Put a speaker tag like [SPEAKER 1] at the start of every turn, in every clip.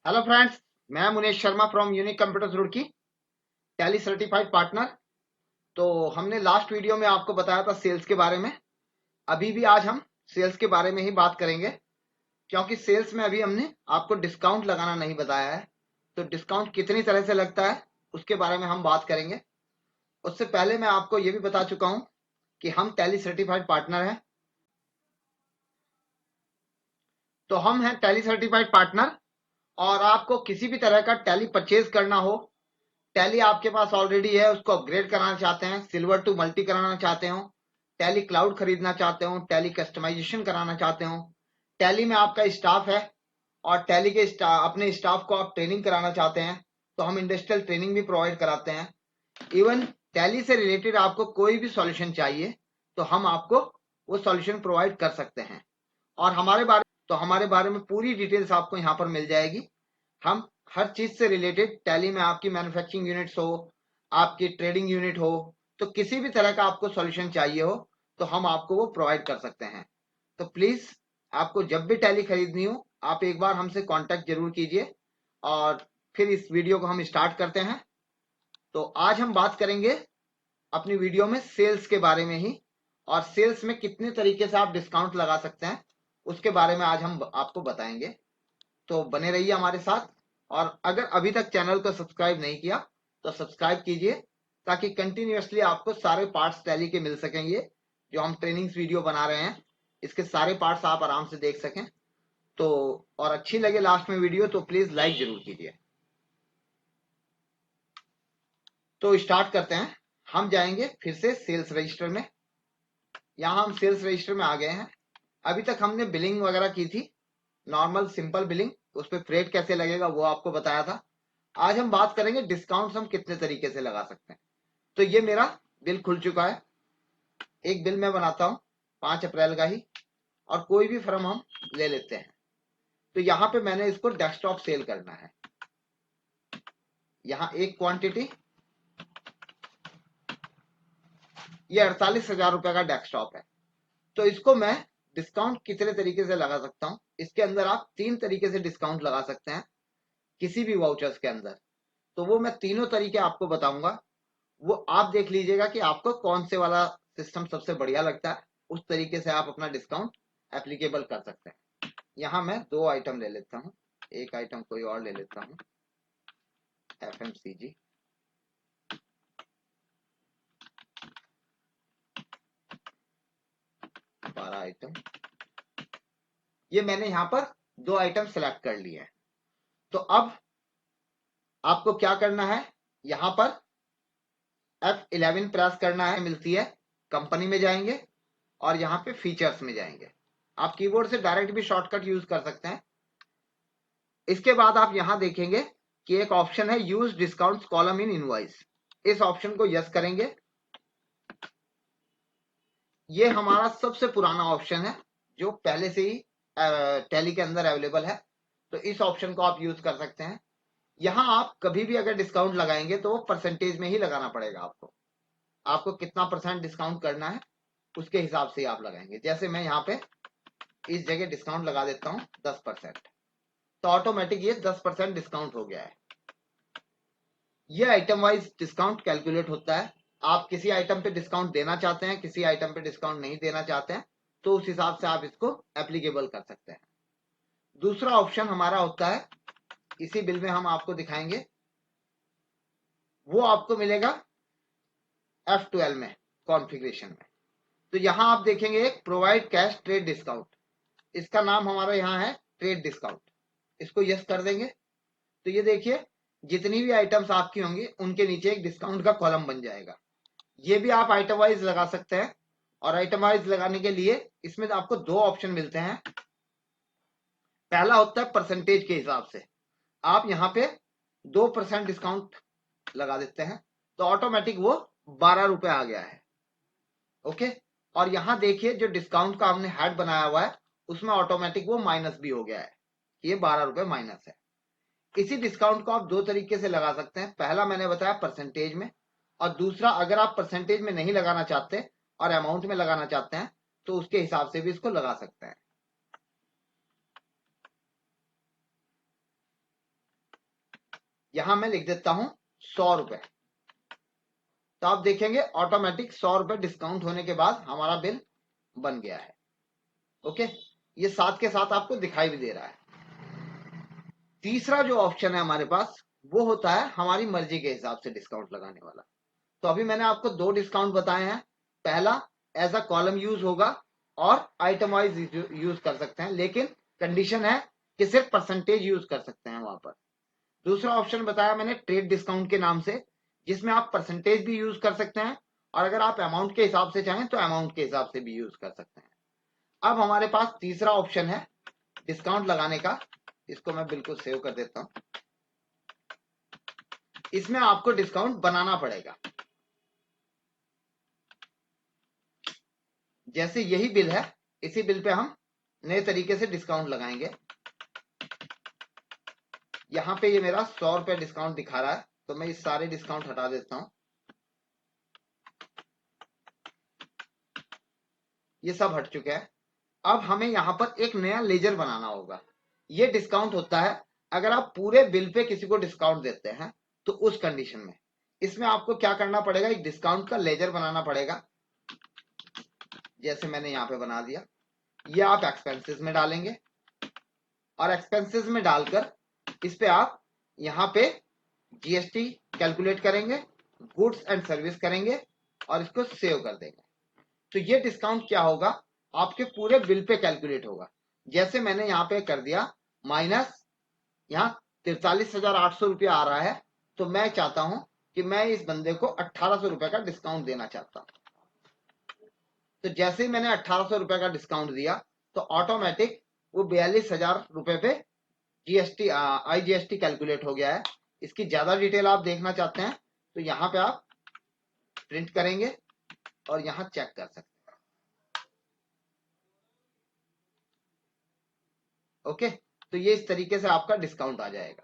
[SPEAKER 1] Hello friends, मैं Munesh Sharma from unique computers Roorkee, tally certified partner. तो हमने लास्ट वीडियो में आपको बताया था सेल्स के बारे में। अभी भी आज हम सेल्स के बारे में ही बात करेंगे, क्योंकि सेल्स में अभी हमने आपको डिस्काउंट लगाना नहीं बताया है। तो डिस्काउंट कितनी तरह से लगता है उसके बारे में हम बात करेंगे। उससे पहले मैं आपको ये भी बता चुका हूँ कि हम टैली सर्टिफाइड पार्टनर हैं। तो हम हैं टैली सर्टिफाइड पार्टनर, और आपको किसी भी तरह का टैली परचेज करना हो, टैली आपके पास ऑलरेडी है, उसको अपग्रेड कराना चाहते हैं, सिल्वर टू मल्टी कराना चाहते हो, टैली क्लाउड खरीदना चाहते हो, टैली कस्टमाइजेशन कराना चाहते हो, टैली में आपका स्टाफ है और टैली के अपने स्टाफ को आप ट्रेनिंग कराना चाहते हैं, तो हम इंडस्ट्रियल ट्रेनिंग भी प्रोवाइड कराते हैं। इवन टैली से रिलेटेड आपको कोई भी सॉल्यूशन चाहिए तो हम आपको वो सॉल्यूशन प्रोवाइड कर सकते हैं। और हमारे बारे में पूरी डिटेल्स आपको यहाँ पर मिल जाएगी। हम हर चीज से रिलेटेड, टैली में आपकी मैन्युफैक्चरिंग यूनिट्स हो, आपकी ट्रेडिंग यूनिट हो, तो किसी भी तरह का आपको सॉल्यूशन चाहिए हो तो हम आपको वो प्रोवाइड कर सकते हैं। तो प्लीज, आपको जब भी टैली खरीदनी हो आप एक बार हमसे कांटेक्ट जरूर कीजिए। और फिर इस वीडियो को हम स्टार्ट करते हैं। तो आज हम बात करेंगे अपनी वीडियो में सेल्स के बारे में ही, और सेल्स में कितने तरीके से आप डिस्काउंट लगा सकते हैं उसके बारे में आज हम आपको बताएंगे। तो बने रहिए हमारे साथ। और अगर अभी तक चैनल को सब्सक्राइब नहीं किया तो सब्सक्राइब कीजिए, ताकि कंटिन्यूअसली आपको सारे पार्ट्स टैली के मिल सकेंगे। जो हम ट्रेनिंग्स वीडियो बना रहे हैं, इसके सारे पार्ट्स आप आराम से देख सकें। तो और अच्छी लगे लास्ट में वीडियो तो प्लीज लाइक जरूर कीजिए। तो स्टार्ट करते हैं। हम जाएंगे फिर से सेल्स रजिस्टर में। यहाँ हम सेल्स रजिस्टर में आ गए हैं। अभी तक हमने बिलिंग वगैरह की थी, नॉर्मल सिंपल बिलिंग, उस पर फ्रेट कैसे लगेगा वो आपको बताया था। आज हम बात करेंगे डिस्काउंट्स हम कितने तरीके से लगा सकते हैं। तो ये मेरा बिल खुल चुका है। एक बिल मैं बनाता हूँ 5 अप्रैल का ही, और कोई भी फर्म हम ले लेते हैं। तो यहाँ पे मैंने इसको डेस्कटॉप सेल करना है। यहाँ एक क्वांटिटी, ये 48,000 रुपए का डेस्कटॉप है। तो इसको मैं डिस्काउंट कितने तरीके से लगा सकता हूँ, इसके अंदर आप 3 तरीके से डिस्काउंट लगा सकते हैं किसी भी वाउचर्स के अंदर। तो वो मैं तीनों तरीके आपको बताऊंगा। वो आप देख लीजिएगा कि आपको कौन से वाला सिस्टम सबसे बढ़िया लगता है, उस तरीके से आप अपना डिस्काउंट एप्लीकेबल कर सकते हैं। यहाँ मैं 2 आइटम ले लेता हूँ, एक आइटम कोई और ले लेता हूँ, FMCG। 12 आइटम, ये मैंने यहाँ पर 2 आइटम सेलेक्ट कर लिए हैं। तो अब आपको क्या करना है, यहाँ पर F11 प्रेस करना है, मिलती है कंपनी में जाएंगे और यहाँ पे फीचर्स में जाएंगे। आप कीबोर्ड से डायरेक्ट भी शॉर्टकट यूज कर सकते हैं। इसके बाद आप यहां देखेंगे कि एक ऑप्शन है use discount column in invoice. इस ऑप्शन को यस करेंगे। ये हमारा सबसे पुराना ऑप्शन है जो पहले से ही टैली के अंदर अवेलेबल है। तो इस ऑप्शन को आप यूज कर सकते हैं। यहां आप कभी भी अगर डिस्काउंट लगाएंगे तो वो परसेंटेज में ही लगाना पड़ेगा आपको। आपको कितना परसेंट डिस्काउंट करना है उसके हिसाब से आप लगाएंगे। जैसे मैं यहाँ पे इस जगह डिस्काउंट लगा देता हूँ 10%, तो ऑटोमेटिक ये 10% डिस्काउंट हो गया है। ये आइटम वाइज डिस्काउंट कैलकुलेट होता है। आप किसी आइटम पे डिस्काउंट देना चाहते हैं, किसी आइटम पे डिस्काउंट नहीं देना चाहते हैं, तो उस हिसाब से आप इसको एप्लीकेबल कर सकते हैं। दूसरा ऑप्शन हमारा होता है, इसी बिल में हम आपको दिखाएंगे, वो आपको मिलेगा F12 में, कॉन्फ़िगरेशन में। तो यहां आप देखेंगे एक प्रोवाइड कैश ट्रेड डिस्काउंट, इसका नाम हमारा यहाँ है ट्रेड डिस्काउंट। इसको यस कर देंगे। तो ये देखिए, जितनी भी आइटम्स आपकी होंगी उनके नीचे एक डिस्काउंट का कॉलम बन जाएगा। ये भी आप आइटम वाइज लगा सकते हैं। और आइटम वाइज लगाने के लिए इसमें आपको 2 ऑप्शन मिलते हैं। पहला होता है परसेंटेज के हिसाब से, आप यहाँ पे 2% डिस्काउंट लगा देते हैं तो ऑटोमेटिक वो 12 रुपए आ गया है। ओके। और यहाँ देखिए जो डिस्काउंट का हमने हेड बनाया हुआ है उसमें ऑटोमेटिक वो माइनस भी हो गया है, ये 12 रुपए माइनस है। इसी डिस्काउंट को आप 2 तरीके से लगा सकते हैं। पहला मैंने बताया परसेंटेज में, और दूसरा अगर आप परसेंटेज में नहीं लगाना चाहते और अमाउंट में लगाना चाहते हैं तो उसके हिसाब से भी इसको लगा सकते हैं। यहां मैं लिख देता हूं 100 रुपए। तो आप देखेंगे ऑटोमेटिक 100 रुपए डिस्काउंट होने के बाद हमारा बिल बन गया है। ओके, ये साथ के साथ आपको दिखाई भी दे रहा है। तीसरा जो ऑप्शन है हमारे पास वो होता है हमारी मर्जी के हिसाब से डिस्काउंट लगाने वाला। तो अभी मैंने आपको 2 डिस्काउंट बताए हैं। पहला एज अ कॉलम यूज होगा और आइटम वाइज यूज कर सकते हैं, लेकिन कंडीशन है कि सिर्फ परसेंटेज यूज कर सकते हैं वहां पर। दूसरा ऑप्शन बताया मैंने ट्रेड डिस्काउंट के नाम से, जिसमें आप परसेंटेज भी यूज कर सकते हैं और अगर आप अमाउंट के हिसाब से चाहें तो अमाउंट के हिसाब से भी यूज कर सकते हैं। अब हमारे पास तीसरा ऑप्शन है डिस्काउंट लगाने का। इसको मैं बिल्कुल सेव कर देता हूं। इसमें आपको डिस्काउंट बनाना पड़ेगा। जैसे यही बिल है, इसी बिल पे हम नए तरीके से डिस्काउंट लगाएंगे। यहां पे ये मेरा 100 रुपए डिस्काउंट दिखा रहा है, तो मैं इस सारे डिस्काउंट हटा देता हूं। ये सब हट चुके हैं। अब हमें यहां पर एक नया लेजर बनाना होगा। ये डिस्काउंट होता है अगर आप पूरे बिल पे किसी को डिस्काउंट देते हैं, तो उस कंडीशन में इसमें आपको क्या करना पड़ेगा, एक डिस्काउंट का लेजर बनाना पड़ेगा। जैसे मैंने यहाँ पे बना दिया। ये आप एक्सपेंसेस में डालेंगे और एक्सपेंसेस में डालकर इस पे आप यहाँ पे जीएसटी कैलकुलेट करेंगे, गुड्स एंड सर्विस करेंगे और इसको सेव कर देंगे। तो ये डिस्काउंट क्या होगा, आपके पूरे बिल पे कैलकुलेट होगा। जैसे मैंने यहाँ पे कर दिया माइनस, यहाँ 43,800 रुपया आ रहा है, तो मैं चाहता हूं कि मैं इस बंदे को 1,800 रुपए का डिस्काउंट देना चाहता हूं। तो जैसे ही मैंने 1,800 रुपए का डिस्काउंट दिया तो ऑटोमेटिक वो 42,000 रुपए पे जीएसटी आईजीएसटी कैलकुलेट हो गया है। इसकी ज्यादा डिटेल आप देखना चाहते हैं तो यहाँ पे आप प्रिंट करेंगे और यहाँ चेक कर सकते हैं। ओके, तो ये इस तरीके से आपका डिस्काउंट आ जाएगा।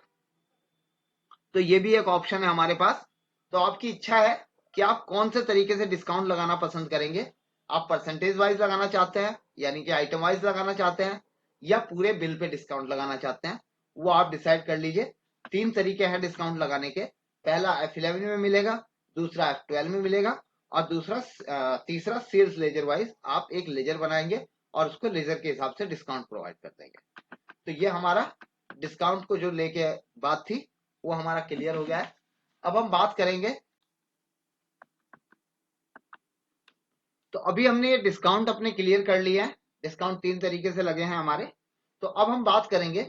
[SPEAKER 1] तो ये भी एक ऑप्शन है हमारे पास। तो आपकी इच्छा है कि आप कौन से तरीके से डिस्काउंट लगाना पसंद करेंगे। आप परसेंटेज वाइज लगाना चाहते हैं यानी कि आइटम वाइज लगाना चाहते हैं, या पूरे बिल पे डिस्काउंट लगाना चाहते हैं, वो आप डिसाइड कर लीजिए। 3 तरीके हैं डिस्काउंट लगाने के। पहला F11 में मिलेगा, दूसरा F12 में मिलेगा और तीसरा सेल्स लेजर वाइज आप एक लेजर बनाएंगे और उसको लेजर के हिसाब से डिस्काउंट प्रोवाइड कर देंगे। तो ये हमारा डिस्काउंट को जो लेके बात थी वो हमारा क्लियर हो गया है। अब हम बात करेंगे, तो अभी हमने ये डिस्काउंट अपने क्लियर कर लिए हैं। डिस्काउंट 3 तरीके से लगे हैं हमारे। तो अब हम बात करेंगे,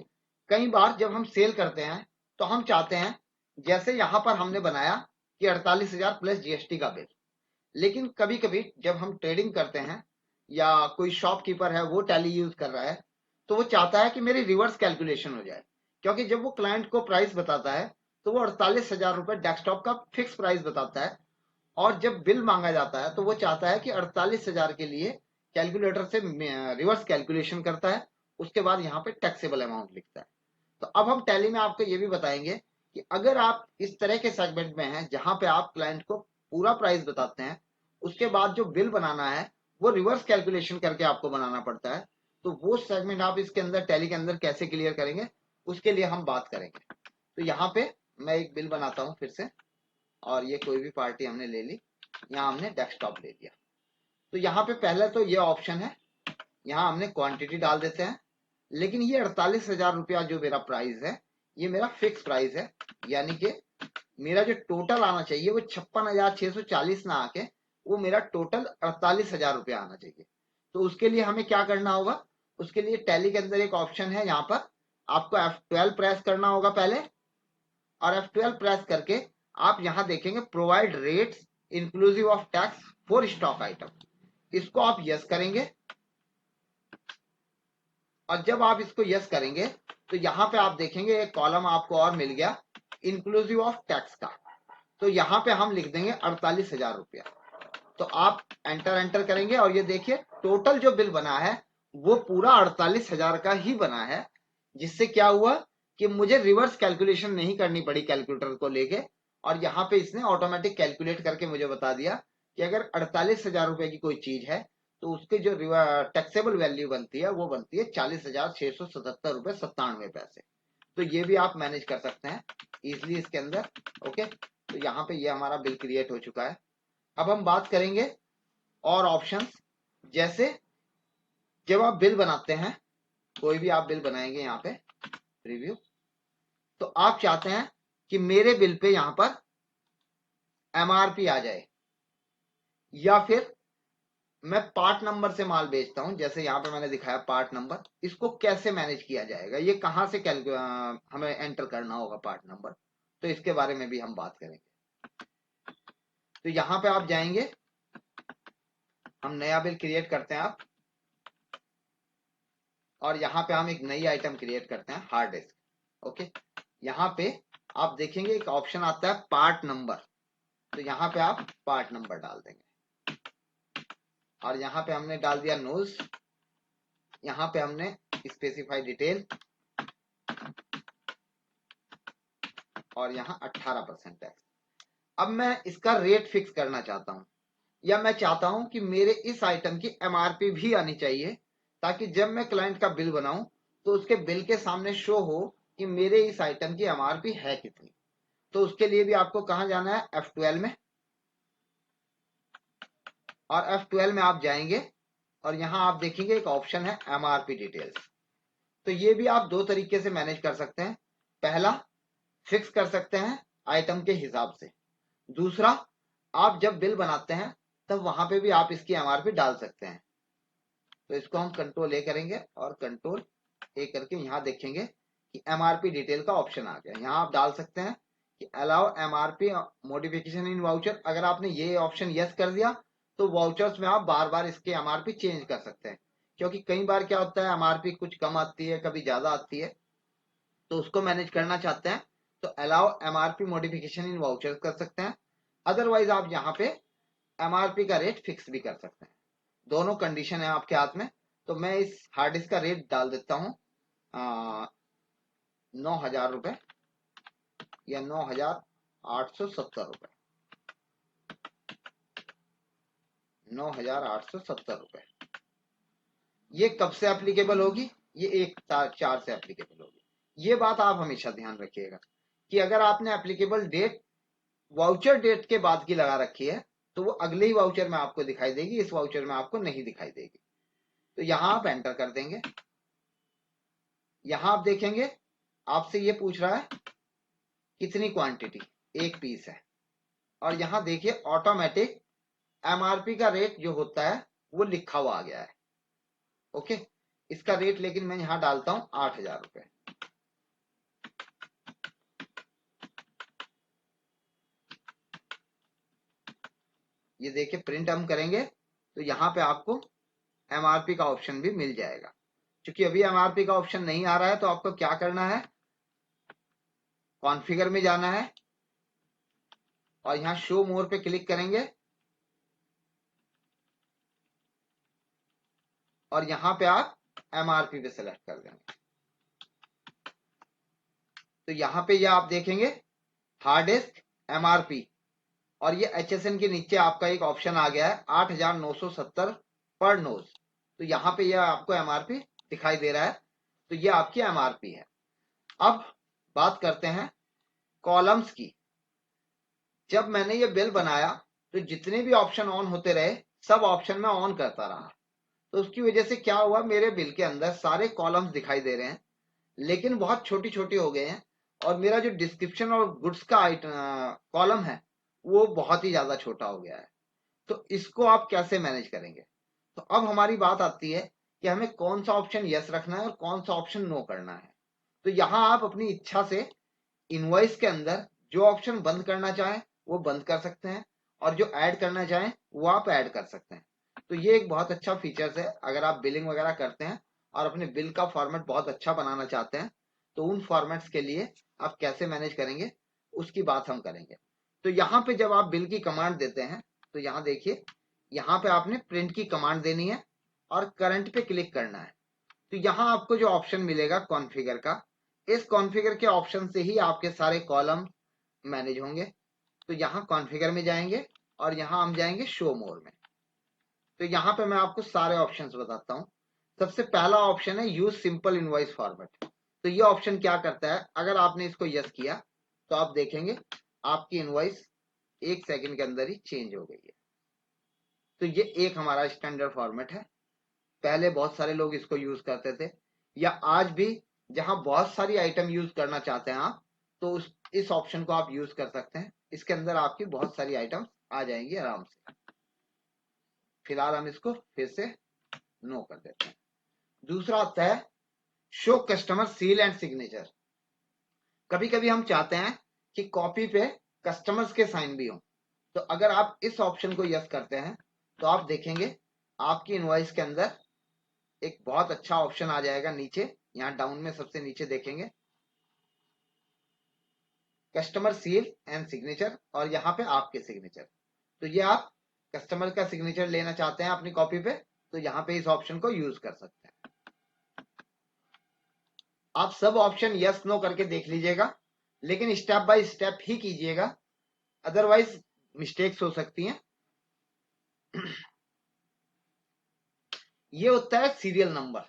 [SPEAKER 1] कई बार जब हम सेल करते हैं तो हम चाहते हैं, जैसे यहां पर हमने बनाया कि 48,000 प्लस जीएसटी का बिल, लेकिन कभी कभी जब हम ट्रेडिंग करते हैं या कोई शॉपकीपर है वो टैली यूज कर रहा है, तो वो चाहता है कि मेरी रिवर्स कैलकुलेशन हो जाए। क्योंकि जब वो क्लाइंट को प्राइस बताता है तो वो 48,000 रुपए डेस्कटॉप का फिक्स प्राइस बताता है, और जब बिल मांगा जाता है तो वो चाहता है कि 48,000 के लिए कैलकुलेटर से रिवर्स कैलकुलेशन करता है, उसके बाद यहाँ पे टैक्सेबल अमाउंट लिखता है। तो अब हम टैली में आपको ये भी बताएंगे कि अगर आप इस तरह के सेगमेंट में हैं जहां पे आप क्लाइंट को पूरा प्राइस बताते हैं, उसके बाद जो बिल बनाना है वो रिवर्स कैलकुलेशन करके आपको बनाना पड़ता है, तो वो सेगमेंट आप इसके अंदर टैली के अंदर कैसे क्लियर करेंगे उसके लिए हम बात करेंगे। तो यहाँ पे मैं एक बिल बनाता हूँ फिर से, और ये कोई भी पार्टी हमने ले ली, यहाँ हमने डेस्कटॉप ले लिया। तो यहाँ पे पहले तो ये ऑप्शन है, यहाँ हमने क्वांटिटी डाल देते हैं। लेकिन ये 48,000 रुपया जो मेरा प्राइस है ये मेरा फिक्स प्राइस है, यानी कि मेरा जो टोटल आना चाहिए वो 56,640 ना आके वो मेरा टोटल 48,000 रुपया आना चाहिए। तो उसके लिए हमें क्या करना होगा, उसके लिए टैली के अंदर एक ऑप्शन है, यहाँ पर आपको F12 प्रेस करना होगा पहले, और F12 प्रेस करके आप यहां देखेंगे provide rates inclusive of tax for stock item, इसको आप यस करेंगे। और जब आप इसको यस करेंगे तो यहाँ पे आप देखेंगे एक कॉलम आपको और मिल गया इंक्लूसिव ऑफ टैक्स का, तो यहाँ पे हम लिख देंगे 48,000 रुपया। तो आप एंटर करेंगे और ये देखिए टोटल जो बिल बना है वो पूरा 48,000 का ही बना है, जिससे क्या हुआ कि मुझे रिवर्स कैलकुलेशन नहीं करनी पड़ी कैलकुलेटर को लेके, और यहाँ पे इसने ऑटोमेटिक कैलकुलेट करके मुझे बता दिया कि अगर 48,000 रुपए की कोई चीज है तो उसके जो टैक्सेबल वैल्यू बनती है वो बनती है 40,677 रुपए 97 पैसे। तो ये भी आप मैनेज कर सकते हैं इजिली इसके अंदर। ओके, तो यहाँ पे ये हमारा बिल क्रिएट हो चुका है। अब हम बात करेंगे और ऑप्शंस, जैसे जब आप बिल बनाते हैं, कोई भी आप बिल बनाएंगे यहाँ पे रिव्यू, तो आप चाहते हैं कि मेरे बिल पे यहाँ पर एमआरपी आ जाए, या फिर मैं पार्ट नंबर से माल बेचता हूं, जैसे यहाँ पे मैंने दिखाया पार्ट नंबर, इसको कैसे मैनेज किया जाएगा, ये कहां से हमें एंटर करना होगा पार्ट नंबर, तो इसके बारे में भी हम बात करेंगे। तो यहाँ पे आप जाएंगे, हम नया बिल क्रिएट करते हैं आप, और यहाँ पे हम एक नई आइटम क्रिएट करते हैं हार्ड डिस्क। ओके, यहाँ पे आप देखेंगे एक ऑप्शन आता है पार्ट नंबर, तो यहाँ पे आप पार्ट नंबर डाल देंगे, और यहाँ पे हमने डाल दिया नोज, यहाँ पे हमने स्पेसिफाई डिटेल, और यहाँ 18% टैक्स। अब मैं इसका रेट फिक्स करना चाहता हूं, या मैं चाहता हूं कि मेरे इस आइटम की एमआरपी भी आनी चाहिए, ताकि जब मैं क्लाइंट का बिल बनाऊं तो उसके बिल के सामने शो हो कि मेरे इस आइटम की एमआरपी है कितनी। तो उसके लिए भी आपको कहां जाना है, F12 में, और F12 में आप जाएंगे और यहां आप देखेंगे एक ऑप्शन है एमआरपी डिटेल्स। तो ये भी आप दो तरीके से मैनेज कर सकते हैं। पहला, फिक्स कर सकते हैं आइटम के हिसाब से। दूसरा, आप जब बिल बनाते हैं तब वहां पे भी आप इसकी एमआरपी डाल सकते हैं। तो इसको हम कंट्रोल ए करेंगे और कंट्रोल ए करके यहाँ देखेंगे कि एमआरपी डिटेल का ऑप्शन आ गया। यहाँ आप डाल सकते हैं कि allow MRP modification in voucher. अगर आपने ये ऑप्शन यस कर दिया तो वाउचर्स में आप बार बार इसके एमआरपी चेंज कर सकते हैं, क्योंकि कई बार क्या होता है एमआरपी कुछ कम आती है, कभी ज्यादा आती है, तो उसको मैनेज करना चाहते हैं तो allow MRP modification in voucher कर सकते हैं। अदरवाइज आप यहाँ पे एमआरपी का रेट फिक्स भी कर सकते हैं। दोनों कंडीशन है आपके हाथ में। तो मैं इस हार्ड डिस्क का रेट डाल देता हूँ 9,000 रुपए या 9,870 रुपए, 9,870 रुपए। ये कब से एप्लीकेबल होगी, ये 1/4 से एप्लीकेबल होगी। ये बात आप हमेशा ध्यान रखिएगा कि अगर आपने एप्लीकेबल डेट वाउचर डेट के बाद की लगा रखी है तो वो अगले ही वाउचर में आपको दिखाई देगी, इस वाउचर में आपको नहीं दिखाई देगी। तो यहां आप एंटर कर देंगे। यहां आप देखेंगे आपसे ये पूछ रहा है कितनी क्वांटिटी, एक पीस है, और यहां देखिए ऑटोमेटिक एमआरपी का रेट जो होता है वो लिखा हुआ आ गया है। ओके, इसका रेट लेकिन मैं यहां डालता हूं 8,000 रुपए। ये देखिए प्रिंट हम करेंगे तो यहाँ पे आपको एमआरपी का ऑप्शन भी मिल जाएगा। क्योंकि अभी एमआरपी का ऑप्शन नहीं आ रहा है तो आपको क्या करना है, कॉन्फ़िगर में जाना है और यहाँ शो मोर पे क्लिक करेंगे, और यहाँ पे आप एमआरपी पे सेलेक्ट कर देंगे। तो यहाँ पे ये आप देखेंगे हार्ड डिस्क एमआरपी, और ये HSN के नीचे आपका एक ऑप्शन आ गया है 8,970 पर नोज। तो यहाँ पे यह आपको एमआरपी दिखाई दे रहा है। तो ये आपकी एमआरपी है। अब बात करते हैं कॉलम्स की। जब मैंने ये बिल बनाया तो जितने भी ऑप्शन ऑन होते रहे सब ऑप्शन में ऑन करता रहा, तो उसकी वजह से क्या हुआ, मेरे बिल के अंदर सारे कॉलम्स दिखाई दे रहे हैं लेकिन बहुत छोटी छोटी हो गए हैं, और मेरा जो डिस्क्रिप्शन और गुड्स का कॉलम है वो बहुत ही ज्यादा छोटा हो गया है। तो इसको आप कैसे मैनेज करेंगे। तो अब हमारी बात आती है कि हमें कौन सा ऑप्शन यस रखना है और कौन सा ऑप्शन नो करना है। तो यहाँ आप अपनी इच्छा से इनवॉइस के अंदर जो ऑप्शन बंद करना चाहें वो बंद कर सकते हैं, और जो ऐड करना चाहें वो आप ऐड कर सकते हैं। तो ये एक बहुत अच्छा फीचर्स है। अगर आप बिलिंग वगैरह करते हैं और अपने बिल का फॉर्मेट बहुत अच्छा बनाना चाहते हैं तो उन फॉर्मेट्स के लिए आप कैसे मैनेज करेंगे उसकी बात हम करेंगे। तो यहाँ पे जब आप बिल की कमांड देते हैं तो यहाँ देखिए, यहाँ पे आपने प्रिंट की कमांड देनी है और करंट पे क्लिक करना है। तो यहाँ आपको जो ऑप्शन मिलेगा कॉन्फ़िगर का, इस कॉन्फ़िगर के ऑप्शन से ही आपके सारे कॉलम मैनेज होंगे। तो यहाँ कॉन्फ़िगर में जाएंगे और यहाँ हम जाएंगे शो मोर में। तो यहाँ पे मैं आपको सारे ऑप्शंस बताता हूँ। सबसे पहला ऑप्शन है यूज सिंपल इनवॉइस फॉर्मेट। तो तो ये ऑप्शन क्या करता है, अगर आपने इसको यस किया तो आप देखेंगे आपकी इनवॉइस 1 सेकंड के अंदर ही चेंज हो गई है। तो ये एक हमारा स्टैंडर्ड फॉर्मेट है। पहले बहुत सारे लोग इसको यूज करते थे, या आज भी जहां बहुत सारी आइटम यूज करना चाहते हैं आप, तो इस ऑप्शन को आप यूज कर सकते हैं। इसके अंदर आपकी बहुत सारी आइटम आ जाएंगी आराम से। फिलहाल हम इसको फिर से नो कर देते हैं। दूसरा आता है show customer seal and signature. कभी कभी हम चाहते हैं कि कॉपी पे कस्टमर्स के साइन भी हो, तो अगर आप इस ऑप्शन को यस करते हैं तो आप देखेंगे आपकी इनवॉइस के अंदर एक बहुत अच्छा ऑप्शन आ जाएगा नीचे, यहाँ डाउन में सबसे नीचे देखेंगे कस्टमर सील एंड सिग्नेचर, और यहाँ पे आपके सिग्नेचर। तो ये आप कस्टमर का सिग्नेचर लेना चाहते हैं अपनी कॉपी पे, तो यहाँ पे इस ऑप्शन को यूज कर सकते हैं। आप सब ऑप्शन यस नो करके देख लीजिएगा, लेकिन स्टेप बाय स्टेप ही कीजिएगा, अदरवाइज मिस्टेक्स हो सकती हैं। ये होता है सीरियल नंबर।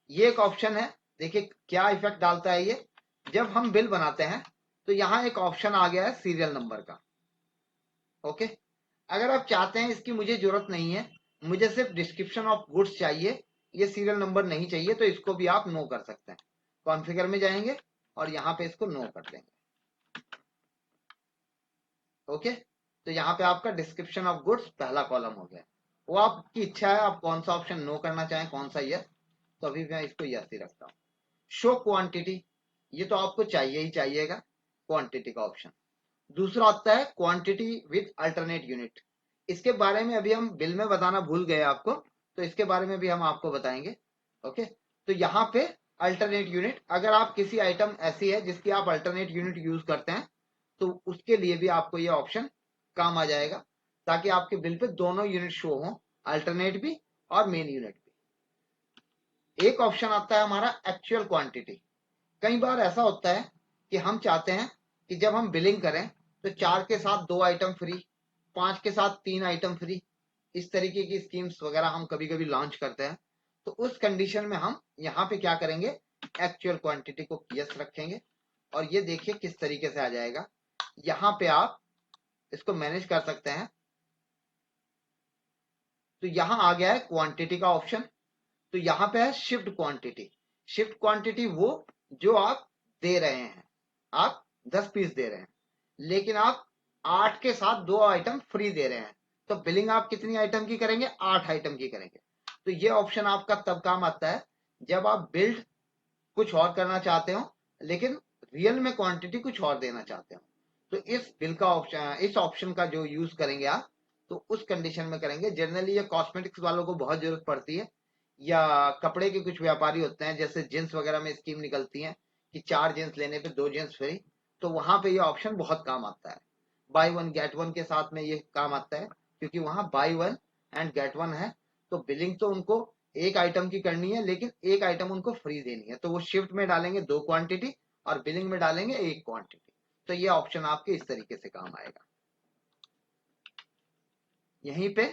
[SPEAKER 1] ये एक ऑप्शन है, देखिए क्या इफेक्ट डालता है ये। जब हम बिल बनाते हैं तो यहाँ एक ऑप्शन आ गया है सीरियल नंबर का। ओके, अगर आप चाहते हैं इसकी मुझे जरूरत नहीं है, मुझे सिर्फ डिस्क्रिप्शन ऑफ गुड्स चाहिए, ये सीरियल नंबर नहीं चाहिए, तो इसको भी आप नो कर सकते हैं। कॉन्फ़िगर में जाएंगे और यहाँ पे इसको नो कर देंगे। ओके, तो यहाँ पे आपका डिस्क्रिप्शन ऑफ गुड्स पहला कॉलम हो गया। वो आपकी इच्छा है आप कौन सा ऑप्शन नो करना चाहें, कौन सा यस। तो अभी मैं इसको यस ही रखता हूँ। शो क्वांटिटी, ये तो आपको चाहिए ही चाहिएगा, क्वांटिटी का ऑप्शन। दूसरा आता है क्वांटिटी विद अल्टरनेट यूनिट। इसके बारे में अभी हम बिल में बताना भूल गए आपको, तो इसके बारे में भी हम आपको बताएंगे। ओके, तो यहाँ पे अल्टरनेट यूनिट, अगर आप किसी आइटम ऐसी है जिसकी आप अल्टरनेट यूनिट यूज करते हैं तो उसके लिए भी आपको ये ऑप्शन काम आ जाएगा, ताकि आपके बिल पे दोनों यूनिट शो हो, अल्टरनेट भी और मेन यूनिट भी। एक ऑप्शन आता है हमारा एक्चुअल क्वांटिटी। कई बार ऐसा होता है कि हम चाहते हैं कि जब हम बिलिंग करें तो 4 के साथ 2 आइटम फ्री, 5 के साथ 3 आइटम फ्री, इस तरीके की स्कीम्स वगैरह हम कभी कभी लॉन्च करते हैं। तो उस कंडीशन में हम यहाँ पे क्या करेंगे, एक्चुअल क्वांटिटी को यस रखेंगे, और ये देखिए किस तरीके से आ जाएगा। यहाँ पे आप इसको मैनेज कर सकते हैं। तो यहाँ आ गया है क्वांटिटी का ऑप्शन। तो यहाँ पे है शिफ्ट क्वांटिटी। शिफ्ट क्वांटिटी वो जो आप दे रहे हैं, आप 10 पीस दे रहे हैं, लेकिन आप 8 के साथ 2 आइटम फ्री दे रहे हैं, तो बिलिंग आप कितनी आइटम की करेंगे, 8 आइटम की करेंगे। तो ये ऑप्शन आपका तब काम आता है जब आप बिल्ड कुछ और करना चाहते हो, लेकिन रियल में क्वांटिटी कुछ और देना चाहते हो। तो इस बिल का ऑप्शन, इस ऑप्शन का जो यूज करेंगे आप, तो उस कंडीशन में करेंगे। जनरली ये कॉस्मेटिक्स वालों को बहुत जरूरत पड़ती है, या कपड़े के कुछ व्यापारी होते हैं, जैसे जींस वगैरह में स्कीम निकलती है कि 4 जींस लेने पे 2 जींस फ्री, तो वहां पे ये ऑप्शन बहुत काम आता है। बाय वन गेट वन के साथ में ये काम आता है, क्योंकि वहां by one and get one है। तो बिलिंग तो उनको एक आइटम की करनी है, लेकिन एक आइटम उनको फ्री देनी है, तो वो शिफ्ट में डालेंगे 2 क्वांटिटी और बिलिंग में डालेंगे 1 क्वांटिटी। तो ये ऑप्शन आपके इस तरीके से काम आएगा। यहीं पे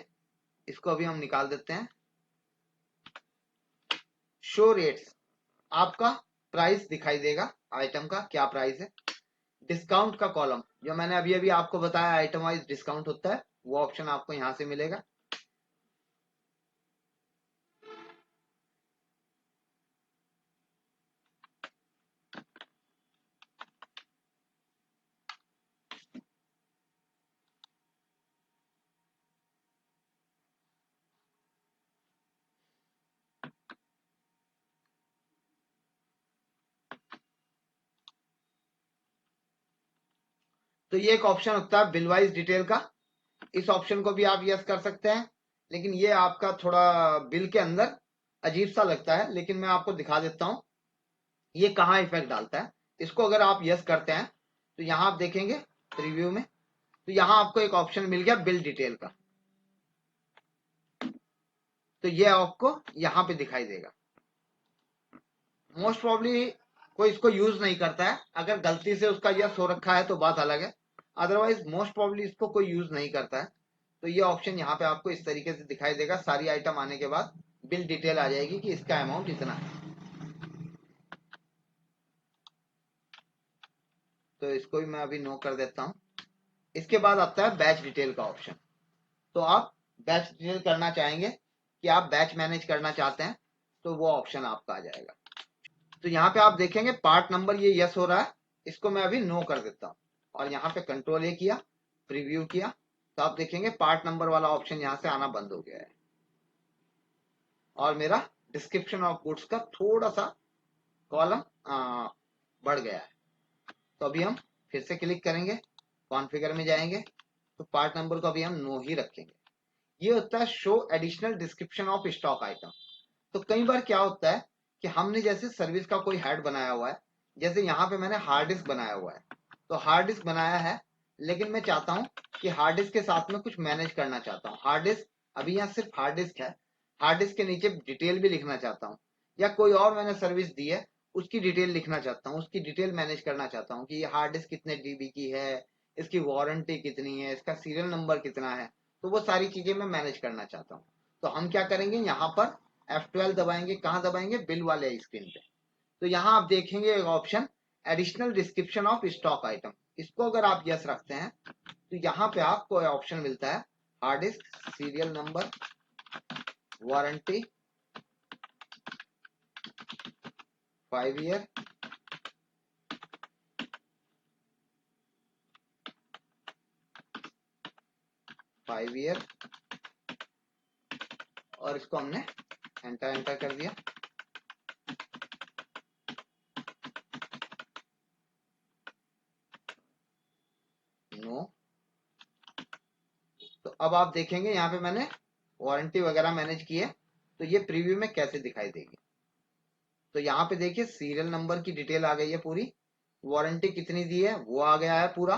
[SPEAKER 1] इसको अभी हम निकाल देते हैं। शो रेट्स, आपका प्राइस दिखाई देगा, आइटम का क्या प्राइस है। डिस्काउंट का कॉलम, जो मैंने अभी अभी आपको बताया आइटम वाइज डिस्काउंट होता है, वो ऑप्शन आपको यहां से मिलेगा। तो ये एक ऑप्शन होता है बिल वाइज डिटेल का। इस ऑप्शन को भी आप यस कर सकते हैं, लेकिन ये आपका थोड़ा बिल के अंदर अजीब सा लगता है, लेकिन मैं आपको दिखा देता हूं ये कहाँ इफेक्ट डालता है। इसको अगर आप यस करते हैं तो यहाँ आप देखेंगे रिव्यू में, तो यहाँ आपको एक ऑप्शन मिल गया बिल डिटेल का, तो ये आपको यहाँ पे दिखाई देगा। मोस्ट प्रॉब्ली कोई इसको यूज नहीं करता है, अगर गलती से उसका यस हो रखा है तो बात अलग है, अदरवाइज मोस्ट प्रॉब्ली इसको कोई यूज नहीं करता है। तो ये ऑप्शन यहाँ पे आपको इस तरीके से दिखाई देगा, सारी आइटम आने के बाद बिल डिटेल आ जाएगी कि इसका अमाउंट इतना है। तो इसको भी मैं अभी नो कर देता हूँ। इसके बाद आता है बैच डिटेल का ऑप्शन। तो आप बैच डिटेल करना चाहेंगे कि आप बैच मैनेज करना चाहते हैं तो वो ऑप्शन आपका आ जाएगा। तो यहाँ पे आप देखेंगे पार्ट नंबर ये यस हो रहा है, इसको मैं अभी नो कर देता हूँ और यहाँ पे कंट्रोल ए किया, प्रीव्यू किया, तो आप देखेंगे पार्ट नंबर वाला ऑप्शन यहाँ से आना बंद हो गया है और मेरा डिस्क्रिप्शन ऑफ गुड्स का थोड़ा सा कॉलम बढ़ गया है। तो अभी हम फिर से क्लिक करेंगे, कॉन्फ़िगर में जाएंगे, तो पार्ट नंबर को अभी हम नो ही रखेंगे। ये होता है show additional description of stock item. तो कई बार क्या होता है कि हमने जैसे सर्विस का कोई हेड बनाया हुआ है, जैसे यहाँ पे मैंने हार्ड डिस्क बनाया हुआ है, तो हार्ड डिस्क बनाया है लेकिन मैं चाहता हूँ कि हार्ड डिस्क के साथ में कुछ मैनेज करना चाहता हूँ। हार्ड डिस्क अभी यहाँ सिर्फ हार्ड डिस्क है, हार्ड डिस्क के नीचे डिटेल भी लिखना चाहता हूँ, या कोई और मैंने सर्विस दी है उसकी डिटेल लिखना चाहता हूँ, उसकी डिटेल मैनेज करना चाहता हूँ कि ये हार्ड डिस्क कितने जीबी की है, इसकी वारंटी कितनी है, इसका सीरियल नंबर कितना है, तो वो सारी चीजें मैं मैनेज करना चाहता हूँ। तो हम क्या करेंगे, यहाँ पर F12 दबाएंगे। कहाँ दबाएंगे, बिल वाले स्क्रीन पे। तो यहाँ आप देखेंगे एक option additional description of stock item, इसको अगर आप यस रखते हैं तो यहाँ पे आपको ऑप्शन मिलता है hard disk, serial number, warranty, 5 year, और इसको हमने एंटर कर दिया। नो। तो अब आप देखेंगे यहाँ पे मैंने वारंटी वगैरह मैनेज की है, तो ये प्रीव्यू में कैसे दिखाई देगी। तो यहाँ पे देखिए सीरियल नंबर की डिटेल आ गई है पूरी, वारंटी कितनी दी है वो आ गया है पूरा।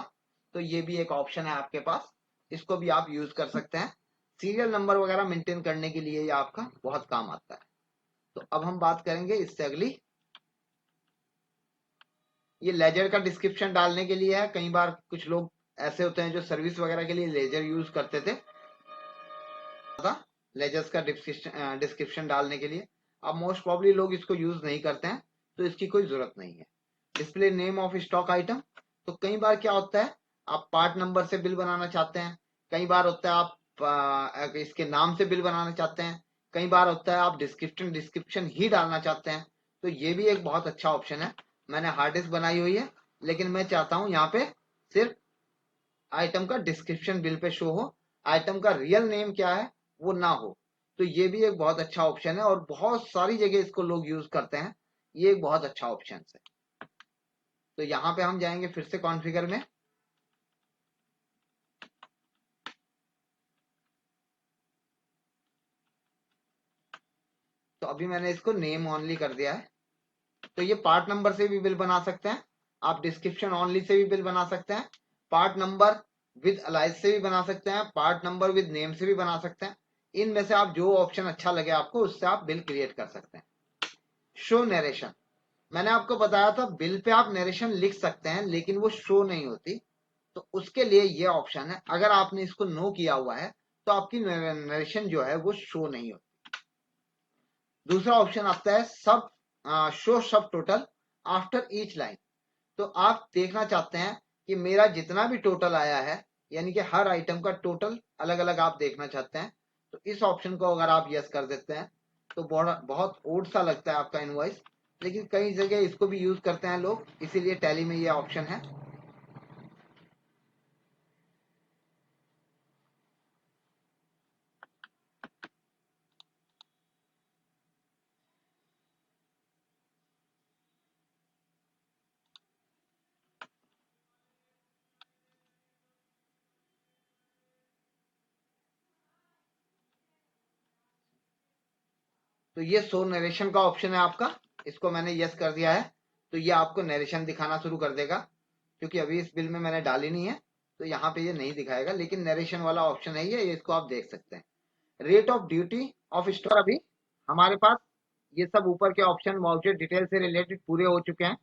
[SPEAKER 1] तो ये भी एक ऑप्शन है आपके पास, इसको भी आप यूज कर सकते हैं। सीरियल नंबर वगैरह मेंटेन करने के लिए ये आपका बहुत काम आता है। तो अब हम बात करेंगे इससे अगली, ये लेजर का डिस्क्रिप्शन डालने के लिए है। कई बार कुछ लोग ऐसे होते हैं जो सर्विस वगैरह के लिए लेजर यूज करते थे, लेजर्स का डिस्क्रिप्शन डालने के लिए। अब मोस्ट प्रॉब्ली लोग इसको यूज नहीं करते हैं, तो इसकी कोई जरूरत नहीं है। Display name of stock item, तो कई बार क्या होता है आप पार्ट नंबर से बिल बनाना चाहते हैं, कई बार होता है आप इसके नाम से बिल बनाना चाहते हैं, कई बार होता है आप डिस्क्रिप्शन ही डालना चाहते हैं। तो ये भी एक बहुत अच्छा ऑप्शन है। मैंने हार्ड डिस्क बनाई हुई है लेकिन मैं चाहता हूं यहाँ पे सिर्फ आइटम का डिस्क्रिप्शन बिल पे शो हो, आइटम का रियल नेम क्या है वो ना हो। तो ये भी एक बहुत अच्छा ऑप्शन है और बहुत सारी जगह इसको लोग यूज करते हैं। ये एक बहुत अच्छा ऑप्शन है। तो यहाँ पे हम जाएंगे फिर से कॉन्फ़िगर में, तो अभी मैंने इसको नेम ओनली कर दिया है। तो ये पार्ट नंबर से भी बिल बना सकते हैं, आप डिस्क्रिप्शन ओनली से भी बिल बना सकते हैं, पार्ट नंबर विद अलाइज से भी बना सकते हैं, पार्ट नंबर विद नेम से भी बना सकते हैं। इनमें से आप जो ऑप्शन अच्छा लगे आपको उससे आप बिल क्रिएट कर सकते हैं। शो नरेशन, मैंने आपको बताया था बिल पे आप नरेशन लिख सकते हैं लेकिन वो शो नहीं होती, तो उसके लिए ये ऑप्शन है। अगर आपने इसको नो किया हुआ है तो आपकी नरेशन जो है वो शो नहीं होती। दूसरा ऑप्शन आता है सब शो सब टोटल आफ्टर ईच लाइन। तो आप देखना चाहते हैं कि मेरा जितना भी टोटल आया है, यानी कि हर आइटम का टोटल अलग अलग आप देखना चाहते हैं, तो इस ऑप्शन को अगर आप यस कर देते हैं तो बहुत ओड सा लगता है आपका इनवॉइस, लेकिन कई जगह इसको भी यूज करते हैं लोग, इसीलिए टैली में ये ऑप्शन है। तो ये शो नरेशन का ऑप्शन है आपका, इसको मैंने यस कर दिया है। तो ये आपको नरेशन दिखाना शुरू कर देगा, क्योंकि अभी इस बिल में मैंने डाली नहीं है तो यहाँ पे ये नहीं दिखाएगा, लेकिन नरेशन वाला ऑप्शन है ये, इसको आप देख सकते हैं। Rate of duty of store, अभी हमारे पास ये सब ऊपर के ऑप्शन वाउचर डिटेल से रिलेटेड पूरे हो चुके हैं।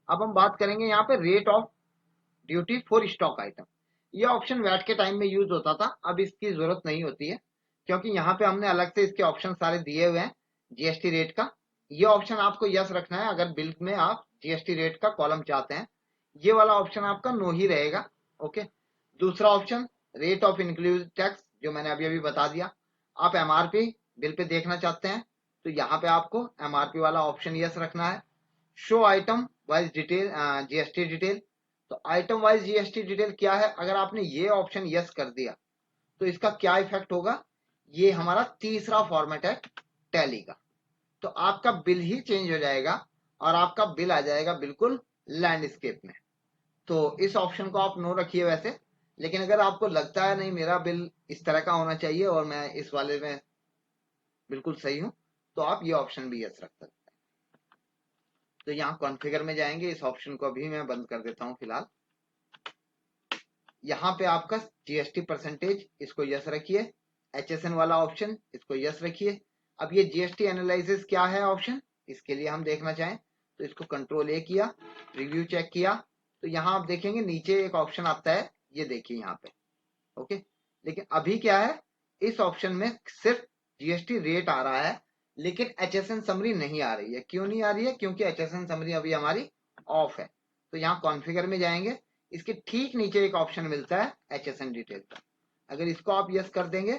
[SPEAKER 1] अब हम बात करेंगे यहाँ पे rate of duty for stock item. ये ऑप्शन वैट के टाइम में यूज होता था, अब इसकी जरूरत नहीं होती है, क्योंकि यहाँ पे हमने अलग से इसके ऑप्शन सारे दिए हुए हैं जीएसटी रेट का। ये ऑप्शन आपको यस रखना है अगर बिल में आप जीएसटी रेट का कॉलम चाहते हैं। ये वाला ऑप्शन आपका नो ही रहेगा। ओके, दूसरा option rate of inclusive tax, जो मैंने अभी अभी बता दिया। आप एमआरपी बिल पे देखना चाहते हैं तो यहाँ पे आपको एमआरपी वाला ऑप्शन यस रखना है। Show item wise detail, GST detail. तो आइटम वाइज जीएसटी डिटेल क्या है, अगर आपने ये ऑप्शन यस कर दिया तो इसका क्या इफेक्ट होगा, ये हमारा तीसरा फॉर्मेट है टैली का। तो आपका बिल ही चेंज हो जाएगा और आपका बिल आ जाएगा बिल्कुल लैंडस्केप में। तो इस ऑप्शन को आप नो रखिए वैसे, लेकिन अगर आपको लगता है नहीं मेरा बिल इस तरह का होना चाहिए और मैं इस वाले में बिल्कुल सही हूं, तो आप ये ऑप्शन भी यस रख सकते हैं। तो यहाँ कॉन्फ़िगर में जाएंगे, इस ऑप्शन को अभी मैं बंद कर देता हूँ फिलहाल। यहाँ पे आपका जीएसटी परसेंटेज, इसको यस रखिए। एचएसएन वाला ऑप्शन, इसको यस रखिए। अब ये जीएसटी एनालिसिस क्या है ऑप्शन, इसके लिए हम देखना चाहें तो इसको कंट्रोल ए किया, रिव्यू चेक किया, तो यहाँ आप देखेंगे नीचे एक ऑप्शन आता है, ये देखिए यहाँ पे। ओके, लेकिन अभी क्या है, इस ऑप्शन में सिर्फ जीएसटी रेट आ रहा है, लेकिन एचएसएन समरी नहीं आ रही है। क्यों नहीं आ रही है, क्योंकि एचएसएन समरी अभी हमारी ऑफ है। तो यहाँ कॉन्फ़िगर में जाएंगे, इसके ठीक नीचे एक ऑप्शन मिलता है एचएसएन डिटेल का। अगर इसको आप यस कर देंगे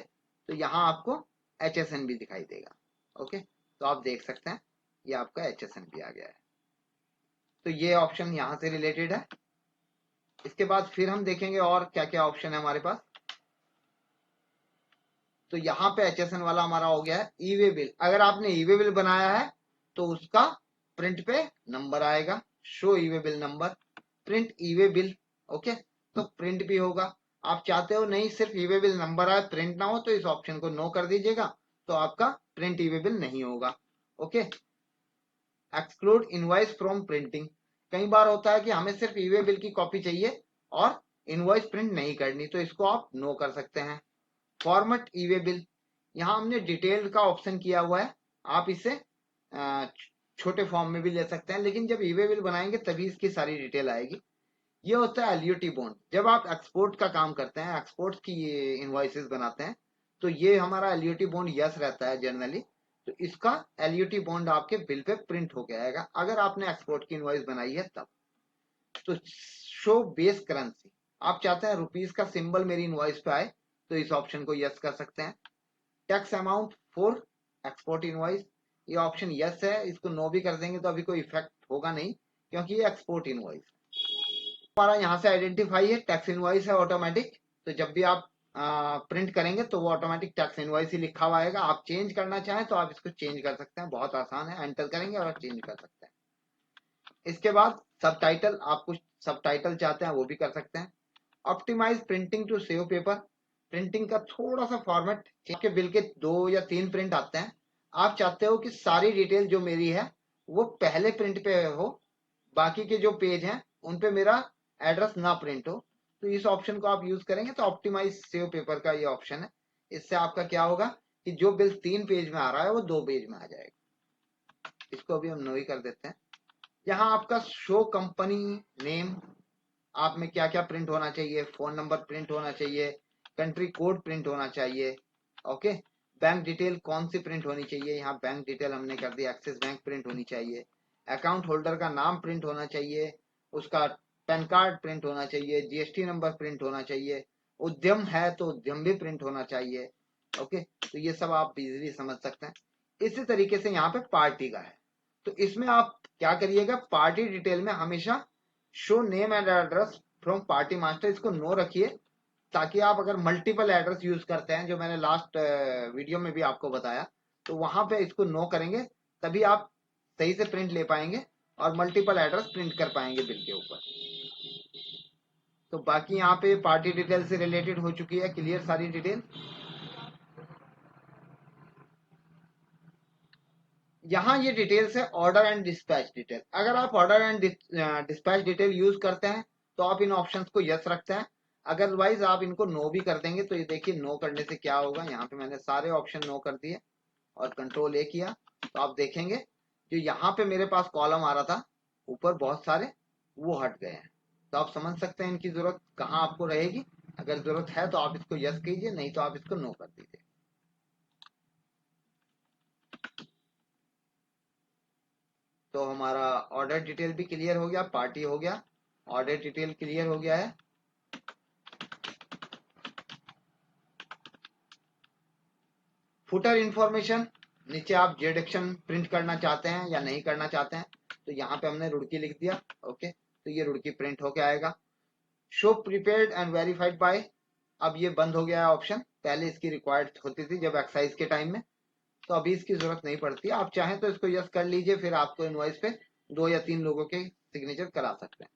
[SPEAKER 1] तो यहाँ आपको एचएसएन भी दिखाई देगा। ओके, तो आप देख सकते हैं ये आपका एचएसएन भी आ गया है। तो ये ऑप्शन यहाँ से रिलेटेड है। इसके बाद फिर हम देखेंगे और क्या क्या ऑप्शन है हमारे पास। तो यहाँ पे एचएसएन वाला हमारा हो गया है ई वे बिल। अगर आपने ई वे बिल बनाया है तो उसका प्रिंट पे नंबर आएगा, शो ई वे बिल नंबर, प्रिंट ई वे बिल। ओके, तो प्रिंट भी होगा। आप चाहते हो नहीं सिर्फ ई वे बिल नंबर आए, प्रिंट ना हो, तो इस ऑप्शन को नो कर दीजिएगा, तो आपका प्रिंट ई वे बिल नहीं होगा। Okay, exclude invoice from printing. कई बार होता है कि हमें सिर्फ ई वे बिल की कॉपी चाहिए और इनवॉइस प्रिंट नहीं करनी, तो इसको आप नो कर सकते हैं। फॉर्मेट ई वे बिल, यहाँ हमने डिटेल का ऑप्शन किया हुआ है, आप इसे छोटे फॉर्म में भी ले सकते हैं, लेकिन जब ई वे बिल बनाएंगे तभी इसकी सारी डिटेल आएगी। ये होता है एलयूटी बॉन्ड, जब आप एक्सपोर्ट का काम करते हैं, एक्सपोर्ट की इनवॉइसेस बनाते हैं, तो ये हमारा एलयूटी बॉन्ड यस रहता है जनरली। तो इसका एलयूटी बॉन्ड आपके बिल पे प्रिंट हो गया आएगा अगर आपने एक्सपोर्ट की इनवॉइस बनाई है तब। तो शो बेस करेंसी, आप चाहते हैं रुपीज का सिंबल मेरी इनवॉइस पे आए, तो इस ऑप्शन को यस कर सकते हैं। Tax amount for export invoice, ये ऑप्शन यस है, इसको नो भी कर देंगे तो अभी कोई इफेक्ट होगा नहीं, क्योंकि ये एक्सपोर्ट इनवॉइस हमारा यहाँ से आइडेंटिफाई है, टैक्स इनवॉइस है ऑटोमेटिक। तो जब भी आप प्रिंट करेंगे तो वो ऑटोमेटिक टैक्स इनवॉइस ही लिखा हुआ आएगा। आप चेंज करना चाहें तो आप इसको चेंज कर सकते हैं, बहुत आसान है, एंटर करेंगे और चेंज कर सकते हैं। इसके बाद सब टाइटल, आप कुछ सब टाइटल चाहते हैं वो भी कर सकते हैं। Optimise printing to save paper, printing का थोड़ा सा फॉर्मेट, आपके बिल के 2 या 3 प्रिंट आते हैं, आप चाहते हो कि सारी डिटेल जो मेरी है वो पहले प्रिंट पे हो, बाकी के जो पेज हैं उन पे मेरा एड्रेस ना प्रिंट हो, तो इस ऑप्शन को आप यूज करेंगे। तो ऑप्टिमाइज सेव पेपर का ये ऑप्शन है, इससे आपका क्या होगा कि जो बिल 3 पेज में आ रहा है वो 2 पेज में आ जाएगा। इसको अभी हम नो ही कर देते हैं। यहाँ आपका शो कंपनी नेम, आप में क्या क्या प्रिंट होना चाहिए, फोन नंबर प्रिंट होना चाहिए, कंट्री कोड प्रिंट होना चाहिए। ओके, बैंक डिटेल कौन सी प्रिंट होनी चाहिए, यहाँ बैंक डिटेल हमने कर दिया, एक्सिस बैंक प्रिंट होनी चाहिए, अकाउंट होल्डर का नाम प्रिंट होना चाहिए, उसका पैन कार्ड प्रिंट होना चाहिए, जीएसटी नंबर प्रिंट होना चाहिए, उद्यम है तो उद्यम भी प्रिंट होना चाहिए। ओके, तो ये सब आप इजीली समझ सकते हैं। इसी तरीके से यहाँ पे पार्टी का है, तो इसमें आप क्या करिएगा, पार्टी डिटेल में हमेशा show name and address from party master, इसको नो रखिए, ताकि आप अगर मल्टीपल एड्रेस यूज करते हैं, जो मैंने लास्ट वीडियो में भी आपको बताया, तो वहां पे इसको नो करेंगे, तभी आप सही से प्रिंट ले पाएंगे और मल्टीपल एड्रेस प्रिंट कर पाएंगे बिल के ऊपर। तो बाकी यहाँ पे पार्टी डिटेल से रिलेटेड हो चुकी है क्लियर सारी डिटेल। यहाँ ये डिटेल्स है ऑर्डर एंड डिस्पैच डिटेल। अगर आप order and dispatch detail use करते हैं तो आप इन ऑप्शंस को यस रखते हैं, अदरवाइज आप इनको नो भी कर देंगे। तो ये देखिए नो करने से क्या होगा, यहाँ पे मैंने सारे ऑप्शन नो कर दिए और कंट्रोल ए किया, तो आप देखेंगे जो यहाँ पे मेरे पास कॉलम आ रहा था ऊपर बहुत सारे, वो हट गए हैं। तो आप समझ सकते हैं इनकी जरूरत कहाँ आपको रहेगी। अगर जरूरत है तो आप इसको यस कीजिए, नहीं तो आप इसको नो कर दीजिए। तो हमारा ऑर्डर डिटेल भी क्लियर हो गया, पार्टी हो गया। ऑर्डर डिटेल क्लियर हो गया है। फुटर इंफॉर्मेशन, नीचे आप जेड प्रिंट करना चाहते हैं या नहीं करना चाहते हैं, तो यहाँ पे हमने रुड़की लिख दिया। ओके, तो ये रुड़की प्रिंट होके आएगा। Show prepaid and verified bye, अब ये बंद हो गया है ऑप्शन, पहले इसकी रिक्वायर्ड होती थी जब एक्साइज के टाइम में, तो अभी इसकी जरूरत नहीं पड़ती। आप चाहें तो इसको यस कर लीजिए, फिर आपको इनवॉइस पे 2 या 3 लोगों के सिग्नेचर करा सकते हैं।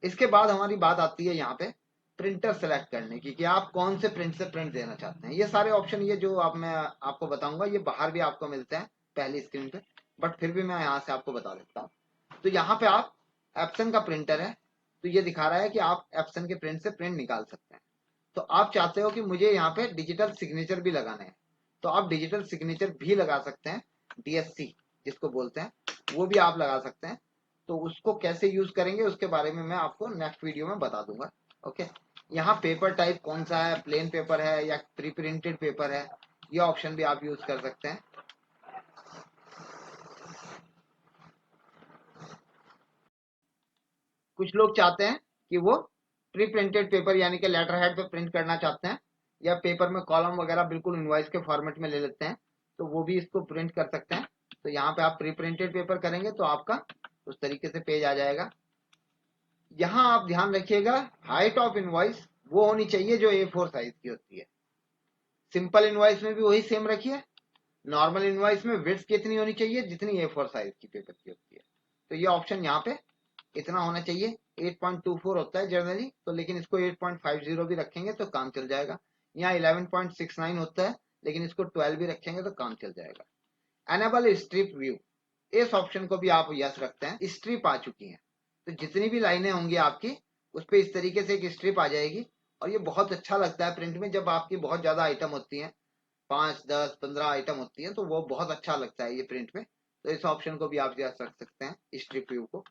[SPEAKER 1] इसके बाद हमारी बात आती है यहाँ पे प्रिंटर सेलेक्ट करने की, कि आप कौन से प्रिंट से प्रिंट देना चाहते हैं। ये सारे ऑप्शन, ये जो आप मैं आपको बताऊंगा, ये बाहर भी आपको मिलते हैं पहली स्क्रीन पे, बट फिर भी मैं यहाँ से आपको बता देता हूँ। तो यहाँ पे आप एप्सन का प्रिंटर है, तो ये दिखा रहा है कि आप एप्सन के प्रिंट से प्रिंट निकाल सकते हैं। तो आप चाहते हो कि मुझे यहाँ पे डिजिटल सिग्नेचर भी लगाने हैं, तो आप डिजिटल सिग्नेचर भी लगा सकते हैं, DSC जिसको बोलते हैं, वो भी आप लगा सकते हैं। तो उसको कैसे यूज करेंगे उसके बारे में मैं आपको नेक्स्ट वीडियो में बता दूंगा। ओके, यहाँ पेपर टाइप कौन सा है, प्लेन पेपर है या प्री प्रिंटेड पेपर है, ये ऑप्शन भी आप यूज कर सकते हैं। कुछ लोग चाहते हैं कि वो प्री प्रिंटेड पेपर यानी कि लेटर हेड पे प्रिंट करना चाहते हैं, या पेपर में कॉलम वगैरह बिल्कुल इनवॉइस के फॉर्मेट में ले लेते हैं, तो वो भी इसको प्रिंट कर सकते हैं। तो यहाँ पे आप प्री प्रिंटेड पेपर करेंगे तो आपका उस तरीके से पेज आ जाएगा। यहाँ आप ध्यान रखिएगा, हाइट ऑफ इनवॉइस वो होनी चाहिए जो A4 साइज की होती है। सिंपल इनवॉइस में भी वही सेम रखिए, नॉर्मल इनवॉइस में विड्थ कितनी होनी चाहिए, जितनी A4 साइज की पेपर की होती है। तो ये ऑप्शन यहाँ पे इतना होना चाहिए। 8.24 होता है जनरली, तो लेकिन इसको 8.50 भी रखेंगे तो काम चल जाएगा। यहाँ 11.69 होता है, लेकिन इसको 12 भी रखेंगे तो काम चल जाएगा। एनेबल स्ट्रिप व्यू, इस ऑप्शन को भी आप यस रखते हैं। स्ट्रिप आ चुकी है, तो जितनी भी लाइनें होंगी आपकी उस पर इस तरीके से एक स्ट्रिप आ जाएगी, और ये बहुत अच्छा लगता है प्रिंट में। जब आपकी बहुत ज्यादा आइटम होती है, 5, 10, 15 आइटम होती है, तो वो बहुत अच्छा लगता है ये प्रिंट में। तो इस ऑप्शन को भी आप यस रख सकते हैं, स्ट्रिप व्यू को,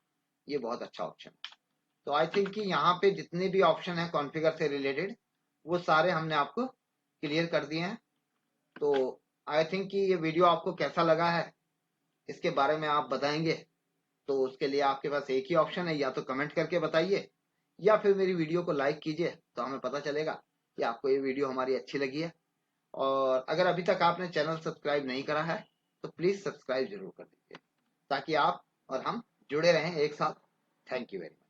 [SPEAKER 1] ये बहुत अच्छा ऑप्शन। तो आई थिंक कि यहाँ पे जितने भी ऑप्शन है कॉन्फ़िगर से रिलेटेड, वो सारे हमने आपको क्लियर कर दिए हैं। तो आई थिंक कि ये वीडियो आपको कैसा लगा है इसके बारे में आप बताएंगे, तो उसके लिए आपके पास एक ही ऑप्शन है, या तो कमेंट करके बताइए या फिर मेरी वीडियो को लाइक कीजिए, तो हमें पता चलेगा कि आपको ये वीडियो हमारी अच्छी लगी है। और अगर अभी तक आपने चैनल सब्सक्राइब नहीं करा है तो प्लीज सब्सक्राइब जरूर कर दीजिए, ताकि आप और हम जुड़े रहें एक साथ। Thank you very much.